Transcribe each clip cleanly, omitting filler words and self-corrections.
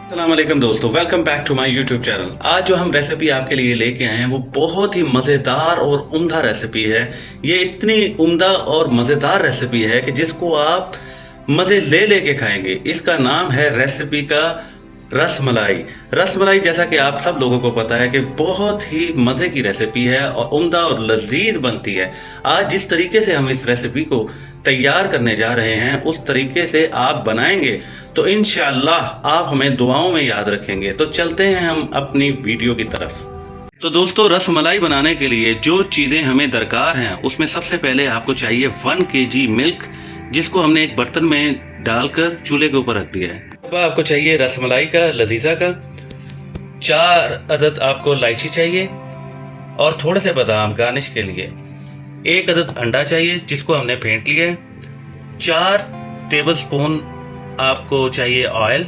अस्सलाम वालेकुम दोस्तों, welcome back to my YouTube channel. आज जो हम रेसिपी आपके लिए लेके आए हैं वो बहुत ही मज़ेदार और उम्दा रेसिपी है। ये इतनी उम्दा और मज़ेदार रेसिपी है कि जिसको आप मज़े ले लेके खाएंगे। इसका नाम है रेसिपी का रसमलाई। रसमलाई जैसा कि आप सब लोगों को पता है कि बहुत ही मज़े की रेसिपी है और उम्दा और लजीज बनती है। आज जिस तरीके से हम इस रेसिपी को तैयार करने जा रहे हैं उस तरीके से आप बनाएंगे तो इंशाअल्लाह आप हमें दुआओं में याद रखेंगे। तो चलते हैं हम अपनी वीडियो की तरफ। तो दोस्तों, रसमलाई बनाने के लिए जो चीज़ें हमें दरकार हैं उसमें सबसे पहले आपको चाहिए 1 kg मिल्क, जिसको हमने एक बर्तन में डालकर चूल्हे के ऊपर रख दिया है। अब आपको चाहिए रसमलाई का लजीजा का 4 अदद आपको इलायची चाहिए और थोड़े से बादाम गार्निश के लिए। 1 अदद अंडा चाहिए जिसको हमने फेंट लिया है। 4 टेबलस्पून आपको चाहिए ऑयल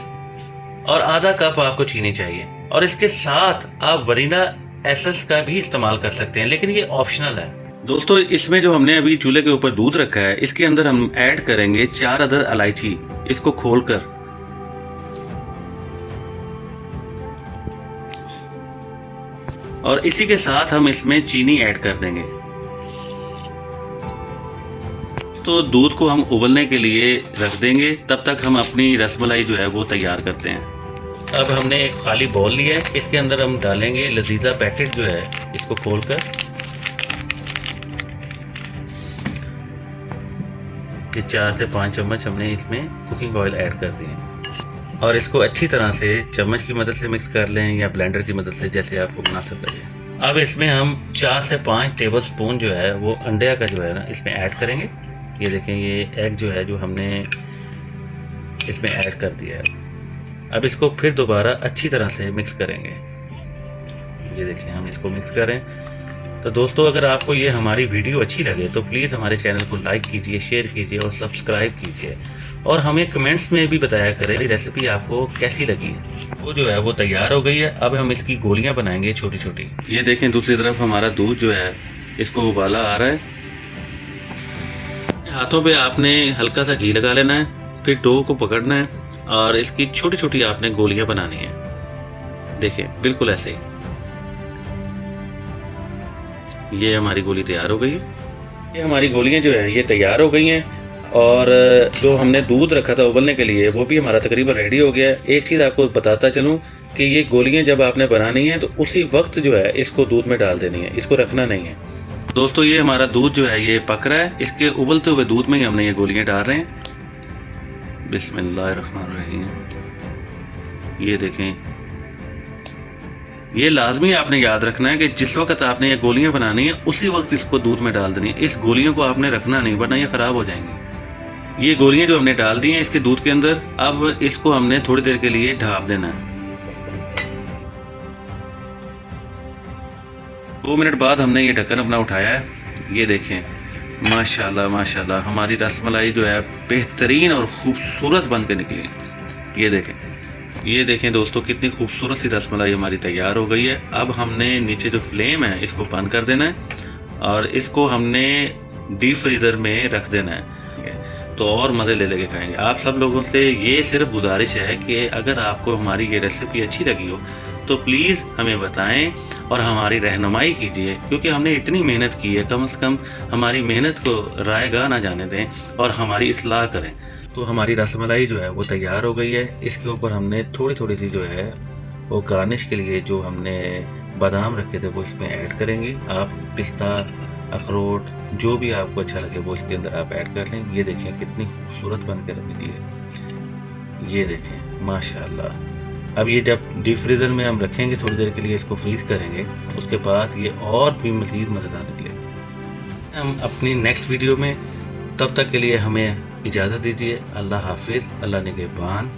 और आधा कप आपको चीनी चाहिए। और इसके साथ आप वनीला एसेंस का भी इस्तेमाल कर सकते हैं, लेकिन ये ऑप्शनल है। दोस्तों, इसमें जो हमने अभी चूल्हे के ऊपर दूध रखा है इसके अंदर हम ऐड करेंगे 4 अदद इलायची, इसको खोलकर और इसी के साथ हम इसमें चीनी ऐड कर देंगे। तो दूध को हम उबलने के लिए रख देंगे, तब तक हम अपनी रसमलाई जो है वो तैयार करते हैं। अब हमने एक खाली बाउल लिया है, इसके अंदर हम डालेंगे लजीजा पैकेट जो है, इसको खोलकर ये 4 से 5 चम्मच हमने इसमें कुकिंग ऑयल ऐड कर दिए और इसको अच्छी तरह से चम्मच की मदद से मिक्स कर लें या ब्लेंडर की मदद से, जैसे आपको मुनासिब लगे। अब इसमें हम 4 से 5 टेबल स्पून जो है वो अंडे का जो है ना इसमें ऐड करेंगे। ये देखें, ये एग जो है जो हमने इसमें ऐड कर दिया है। अब इसको फिर दोबारा अच्छी तरह से मिक्स करेंगे। ये देखें, हम इसको मिक्स करें। तो दोस्तों, अगर आपको ये हमारी वीडियो अच्छी लगे तो प्लीज़ हमारे चैनल को लाइक कीजिए, शेयर कीजिए और सब्सक्राइब कीजिए और हमें कमेंट्स में भी बताया करें रेसिपी आपको कैसी लगी है। वो जो है वो तैयार हो गई है। अब हम इसकी गोलियाँ बनाएंगे छोटी छोटी। ये देखें, दूसरी तरफ हमारा दूध जो है इसको उबाला आ रहा है। हाथों पे आपने हल्का सा घी लगा लेना है, फिर डो को पकड़ना है और इसकी छोटी छोटी आपने गोलियां बनानी है। देखिए, बिल्कुल ऐसे ही। ये हमारी गोली तैयार हो गई है। ये हमारी गोलियां जो है ये तैयार हो गई हैं और जो हमने दूध रखा था उबलने के लिए वो भी हमारा तकरीबन रेडी हो गया है। एक चीज़ आपको बताता चलूँ कि ये गोलियां जब आपने बनानी है तो उसी वक्त जो है इसको दूध में डाल देनी है, इसको रखना नहीं है। दोस्तों, ये हमारा दूध जो है ये पक रहा है। इसके उबलते हुए दूध में ही हमने ये गोलियां डाल रहे हैं। बिस्मिल्लाहिर्रहमानिर्रहीम। ये देखें, ये लाजमी आपने याद रखना है कि जिस वक्त आपने ये गोलियां बनानी है उसी वक्त इसको दूध में डाल देनी है। इस गोलियों को आपने रखना नहीं, वरना ये ख़राब हो जाएंगी। ये गोलियां जो हमने डाल दी हैं इसके दूध के अंदर, अब इसको हमने थोड़ी देर के लिए ढाँप देना है। 2 मिनट बाद हमने ये ढक्कन अपना उठाया है। ये देखें, माशाल्लाह माशाल्लाह हमारी रसमलाई जो है बेहतरीन और ख़ूबसूरत बन के निकली। ये देखें दोस्तों, कितनी खूबसूरत सी रसमलाई हमारी तैयार हो गई है। अब हमने नीचे जो फ्लेम है इसको बंद कर देना है और इसको हमने डीप फ्रीज़र में रख देना है, तो और मज़े ले लेके खाएंगे। आप सब लोगों से ये सिर्फ गुजारिश है कि अगर आपको हमारी ये रेसिपी अच्छी लगी हो तो प्लीज़ हमें बताएं और हमारी रहनुमाई कीजिए, क्योंकि हमने इतनी मेहनत की है। कम से कम हमारी मेहनत को रायगा ना जाने दें और हमारी इस्लाह करें। तो हमारी रसमलाई जो है वो तैयार हो गई है। इसके ऊपर हमने थोड़ी थोड़ी सी जो है वो गार्निश के लिए जो हमने बादाम रखे थे वो इसमें ऐड करेंगे। आप पिस्ता, अखरोट, जो भी आपको अच्छा लगे वो इसके अंदर आप ऐड कर लें। ये देखें कितनी खूबसूरत बन कर निकली है। ये देखें माशाल्लाह। अब ये जब डीप फ्रीज़र में हम रखेंगे थोड़ी देर के लिए, इसको फ्रीज करेंगे, उसके बाद ये और भी मज़ीद मज़ेदार निकलेगा। हम अपनी नेक्स्ट वीडियो में, तब तक के लिए हमें इजाज़त दीजिए। अल्लाह हाफिज़, अल्लाह निगहबान।